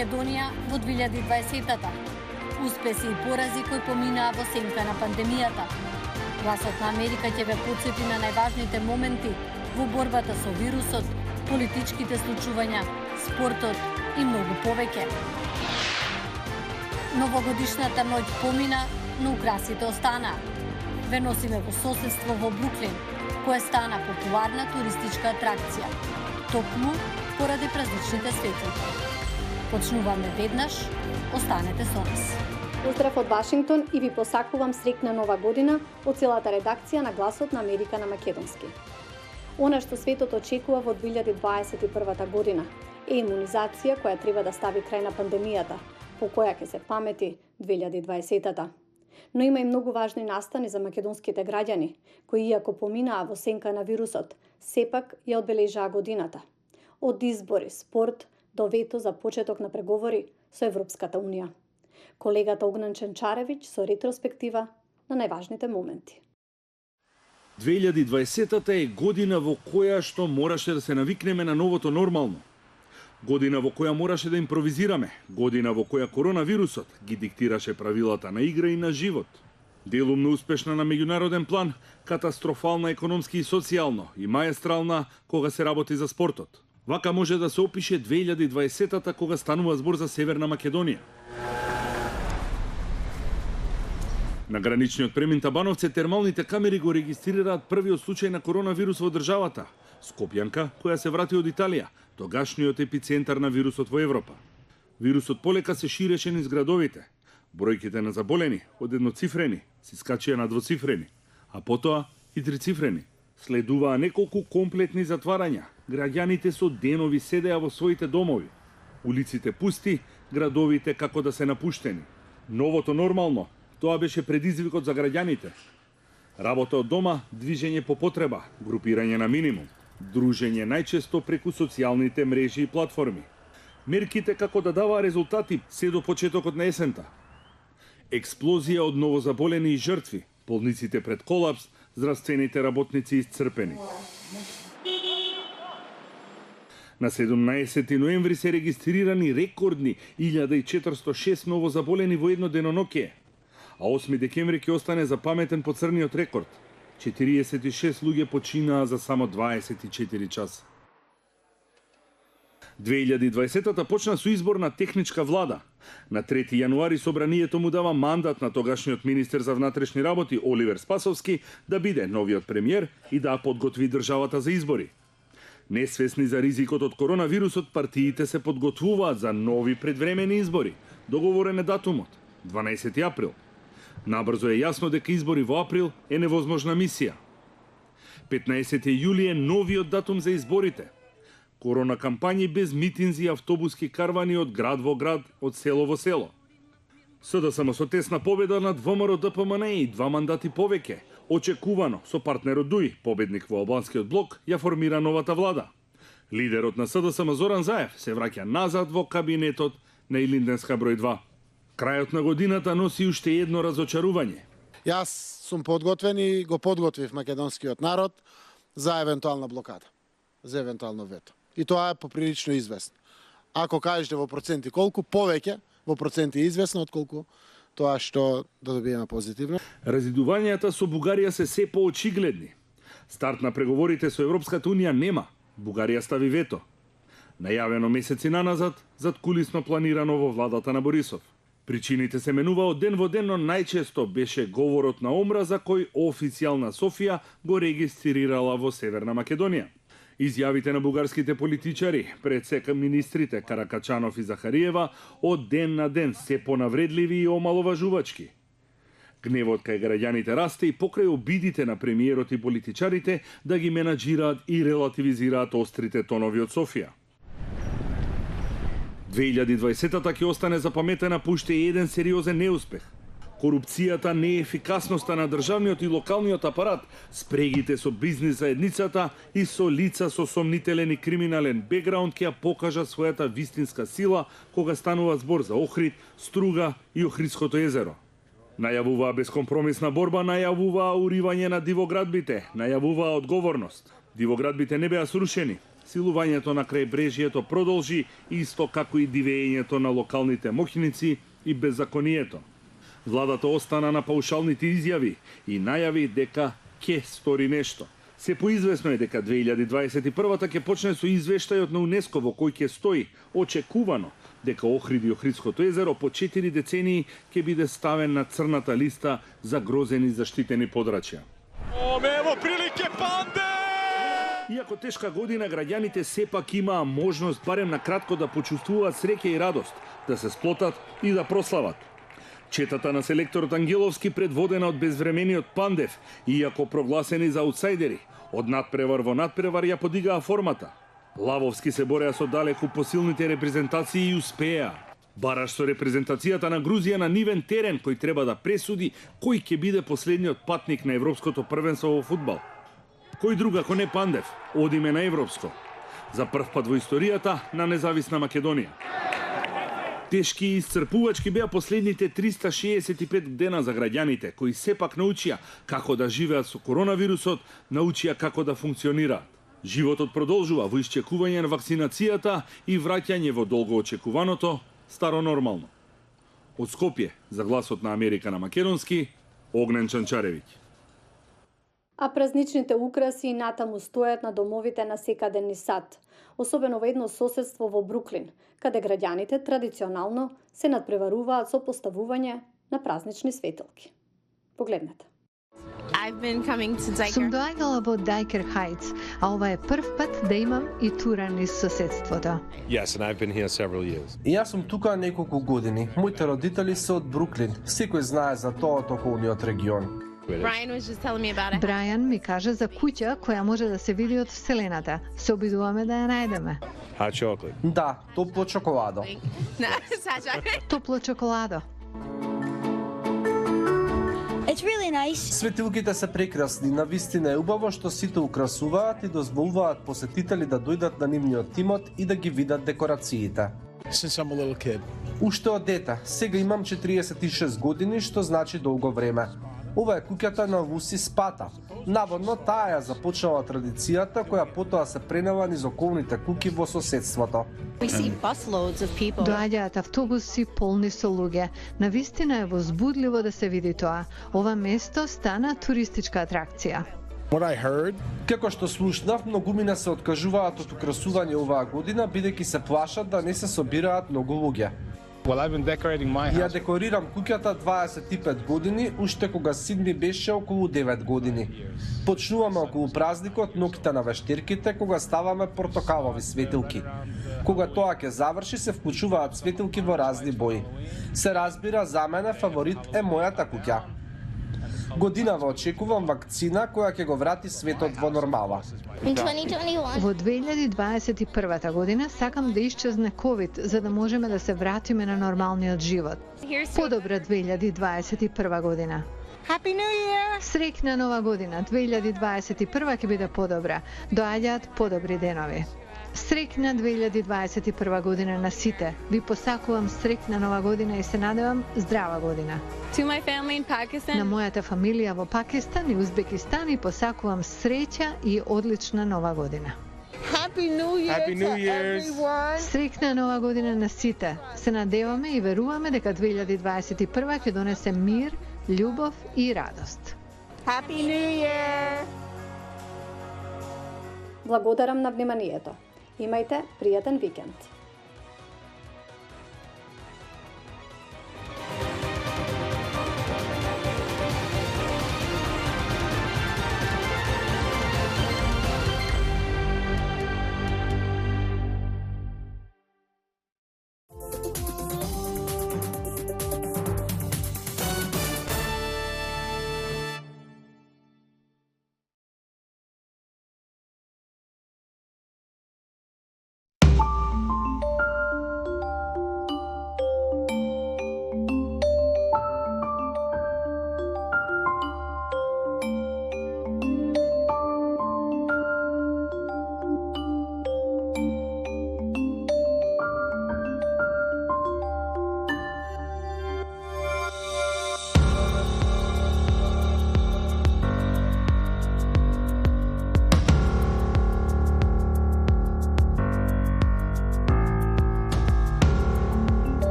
Македонија во 2020-та. Успеси и порази кои поминаа во сенка на пандемијата. Гласот на Америка ќе ве потсети на најважните моменти во борбата со вирусот, политичките случувања, спортот и многу повеќе. Новогодишната ноќ помина, но украсите останаа. Ве носиме во соседство во Бруклин, која стана популарна туристичка атракција. Токму поради празничните светли. Почнуваме веднаш, останете со нас. Поздрав од Вашингтон и ви посакувам среќна нова година од целата редакција на Гласот на Америка на македонски. Она што светот очекува во 2021 година е имунизација која треба да стави крај на пандемијата, по која ќе се памети 2020-та. Но има и многу важни настани за македонските граѓани, кои иако поминаа во сенка на вирусот, сепак ја одбележаа годината. Од избори, спорт до вето за почеток на преговори со Европската Унија. Колегата Огнан Ченчаревиќ со ретроспектива на најважните моменти. 2020-та е година во која што мораше да се навикнеме на новото нормално. Година во која мораше да импровизираме, година во која коронавирусот ги диктираше правилата на игра и на живот. Делумно успешна на меѓународен план, катастрофална економски и социјално и маестрална кога се работи за спортот. Вака може да се опише 2020-та кога станува збор за Северна Македонија. На граничниот премин Табановце термалните камери го регистрираат првиот случај на коронавирус во државата. Скопјанка, која се врати од Италија, тогашниот епицентар на вирусот во Европа. Вирусот полека се ширеше низ градовите. Бројките на заболени од едноцифрени се скачија на двоцифрени, а потоа и трицифрени. Следуваа неколку комплетни затварања. Граѓаните со денови седеа во своите домови. Улиците пусти, градовите како да се напуштени. Новото нормално, тоа беше предизвикот за граѓаните. Работа од дома, движење по потреба, групирање на минимум, дружење најчесто преку социјалните мрежи и платформи. Мерките како да даваа резултати се до почетокот на есента. Експлозија од новозаболени и жртви, болниците пред колапс, здравствените работници исцрпени. На 17 ноември се регистрирани рекордни 1406 новозаболени во едно деноноќе, а 8 декември ќе остане запаметен по црниот рекорд. 46 луѓе починаа за само 24 часа. 2020-та почна со избор на техничка влада. На 3 јануари собранието му дава мандат на тогашниот министер за внатрешни работи Оливер Спасовски да биде новиот премиер и да подготви државата за избори. Несвесни за ризикот од коронавирусот, партиите се подготвуваат за нови предвремени избори. Договорен е датумот 12 април. Набрзо е јасно дека избори во април е невозможна мисија. 15 јули е новиот датум за изборите. Корона кампањи без митинзи и автобуски карвани од град во град, од село во село. СДСМ со тесна победа над ВМРО ДПМН и 2 мандати повеќе. Очекувано со партнерот ДУИ, победник во албанскиот блок, ја формира новата влада. Лидерот на СДСМ Зоран Заев се враќа назад во кабинетот на Илинденска број 2. Крајот на годината носи уште едно разочарување. Јас сум подготвен и го подготвив македонскиот народ за евентуална блокада, за евентуално вето. И тоа е поприлично известно. Ако кажете во проценти колку, повеќе во проценти е известно отколку тоа што да добиеме позитивно. Разидувањата со Бугарија се поочигледни. Старт на преговорите со Европската Унија нема. Бугарија стави вето. Најавено месеци наназад, задкулисно планирано во владата на Борисов. Причините се менува од ден во ден, но најчесто беше говорот на омраза кој официјална Софија го регистрирала во Северна Македонија. Изјавите на бугарските политичари, пред се министрите Каракачанов и Захариева, од ден на ден се понавредливи и омаловажувачки. Гневот кај граѓаните расте и покрај обидите на премиерот и политичарите да ги менаџираат и релативизираат острите тонови од Софија. 2020-та ќе остане запаметена по уште еден сериозен неуспех. Корупцијата, неефикасноста на државниот и локалниот апарат, спрегите со бизнис заедницата и со лица со сомнителен и криминален бекграунд ќе ја покажа својата вистинска сила кога станува збор за Охрид, Струга и Охридското езеро. Најавуваа бескомпромисна борба, најавуваа уривање на дивоградбите, најавуваа одговорност. Дивоградбите не беа срушени. Силувањето на крајбрежјето продолжи, исто како и дивењето на локалните моќници и беззаконието. Владата остана на паушалните изјави и најави дека ќе стори нешто. Се поизвестно е дека 2021-та ќе почне со извештајот на УНЕСКО во кој ќе стои очекувано дека Охрид и Охридското езеро по 4 децении ќе биде ставен на црната листа за грозени заштитени подрачја. Ево прилике Панде! Иако тешка година, граѓаните сепак имаа можност барем на кратко да почувствуваат среќа и радост, да се сплотат и да прослават. Четата на селекторот Ангеловски, предводена од безвремениот Пандев, иако прогласени за аутсайдери, од надпревар во надпревар ја подигаа формата. Лавовски се бореа со далеку посилните репрезентации и успеа. Бараш со репрезентацијата на Грузија на нивен терен, кој треба да пресуди кој ќе биде последниот патник на европското првенство во фудбал. Кој друг ако не Пандев, одиме на европско. За прв пат во историјата на независна Македонија. Тешки и исцрпувачки беа последните 365 дена за граѓаните, кои сепак научија како да живеат со коронавирусот, научија како да функционираат. Животот продолжува во исчекување на вакцинацијата и враќање во долго очекуваното старо нормално. Од Скопје, за гласот на Америка на македонски, Огнен Чанчаревиќ. А празничните украси и натаму стојат на домовите на секаден сад, особено во едно соседство во Бруклин, каде граѓаните традиционално се надпреваруваат со поставување на празнични светилки. Погледнете. Сум доаѓала во Дайкер Хајтс, а ова е прв пат да имам и тура низ соседството. Yes, and I've been here several years. И јас сум тука неколку години. Моите родители се од Бруклин. Секој знае за тоа од околниот регион. Брајан ми кажа за куќа која може да се види од Вселената. Се обидуваме да ја најдеме. Hot chocolate. Да, топло чоколадо. Топло чоколадо. It's really nice. Светилките се прекрасни, навистина е убаво што сите украсуваат и дозволуваат посетители да дојдат на нивниот имот и да ги видат декорациите. Since I'm a little kid. Уште од дете, сега имам 46 години, што значи долго време. Ова е куќата на Луси Спата. Наводно таа ја започнала традицијата која потоа се пренела низ околните куќи во соседството. Доаѓаат автобуси полни со луѓе. Навистина е возбудливо да се види тоа. Ова место стана туристичка атракција. What I heard, Како што слушнав, многумина се откажуваат од украсување оваа година, бидејќи се плашат да не се собираат многу луѓе. well, I've been decorating my Ја house. декорирам куќата 25 години, уште кога син ми беше околу 9 години. Почнуваме околу празникот ноќта на вештерките, кога ставаме портокалови светилки. Кога тоа ќе заврши, се вклучуваат светилки во разни бои. Се разбира, за мене фаворит е мојата куќа. Годинава очекувам вакцина која ќе го врати светот во нормала. In 2021, Во 2021 година сакам да исчезне COVID, за да можеме да се вратиме на нормалниот живот. Подобра 2021 година. Happy New Year! Среќна нова година, 2021 ќе биде подобра. Доаѓаат подобри денови. Среќна 2021 година на сите. Ви посакувам среќна нова година и се надевам здрава година. To my family in Pakistan. На мојата фамилија во Пакистан и Узбекистан и посакувам среќа и одлична нова година. Happy New Year Happy New to Year's. everyone! Среќна нова година на сите. Се надеваме и веруваме дека 2021 ќе донесе мир, љубов и радост. Happy New Year! Благодарам на вниманието. Имајте пријатен викенд.